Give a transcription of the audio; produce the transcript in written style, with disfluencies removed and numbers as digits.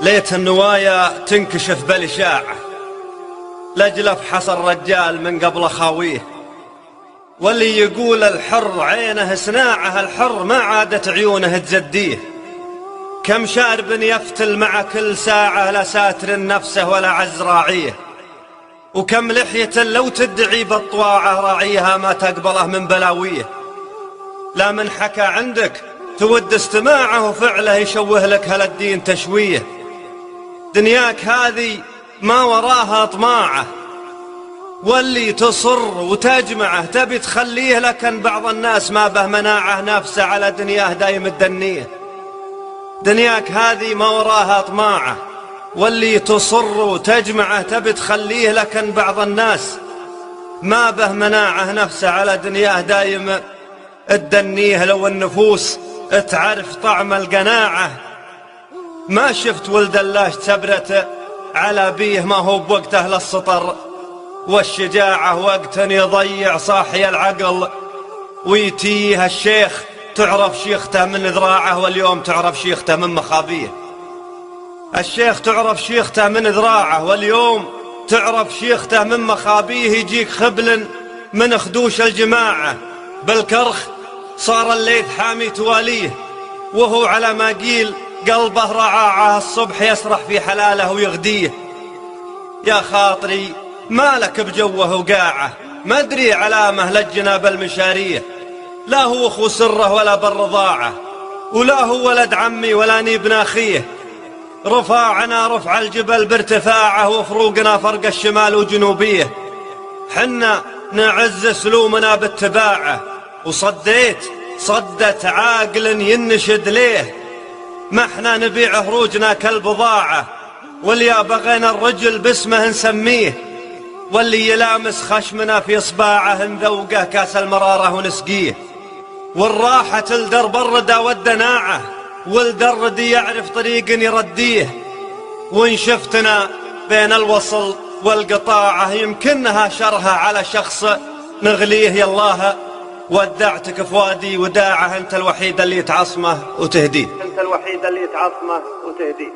ليت النوايا تنكشف بالإشاعة، لأجل افحص الرجال من قبل خاويه. واللي يقول الحر عينه صناعه، الحر ما عادت عيونه تزديه. كم شارب يفتل مع كل ساعة، لا ساتر نفسه ولا عز راعيه. وكم لحية لو تدعي بالطواعة، راعيها ما تقبله من بلاويه. لا من حكى عندك تود استماعه، وفعله يشوه لك هالدين تشويه. دنياك هذه ما وراها طماعه، واللي تصر وتجمعه تبي تخليه. لكن بعض الناس ما به مناعه، نفسه على دنياه دايم الدنيه. دنياك هذه ما وراها طماعه، واللي تصر وتجمعه تبي تخليه. لكن بعض الناس ما به مناعه، نفسه على دنياه دايم الدنيه. لو النفوس تعرف طعم القناعه، ما شفت ولد اللاش تبرت على بيه. ما هو بوقته للسطر والشجاعة، وقت يضيع صاحي العقل ويتيه. الشيخ تعرف شيخته من ذراعه، واليوم تعرف شيخته من مخابيه. الشيخ تعرف شيخته من ذراعه، واليوم تعرف شيخته من مخابيه. يجيك خبل من خدوش الجماعة، بالكرخ صار الليث حامي تواليه. وهو على ما قيل قلبه رعاعه، الصبح يسرح في حلاله ويغديه. يا خاطري مالك بجوه وقاعه، ما ادري علامه للجناب المشاريه. لا هو اخو سره ولا بالرضاعه، ولا هو ولد عمي ولا نيب ناخيه. رفاعنا رفع الجبل بارتفاعه، وفروقنا فرق الشمال وجنوبيه. حنا نعز سلومنا باتباعه، وصديت صدة عاقل ينشد ليه. ما احنا نبيع هروجنا كالبضاعة، واليا بغينا الرجل باسمه نسميه. واللي يلامس خشمنا في صباعه، نذوقه كاس المرارة ونسقيه. والراحة الدرب الردى والدناعة، والدرد يعرف طريق يرديه. وإن شفتنا بين الوصل والقطاعة، يمكنها شرها على شخص نغليه. يالله ودعتك فؤادي وداعه، انت الوحيد اللي تعصمه وتهديه. انت الوحيد اللي تعصمه وتهديه.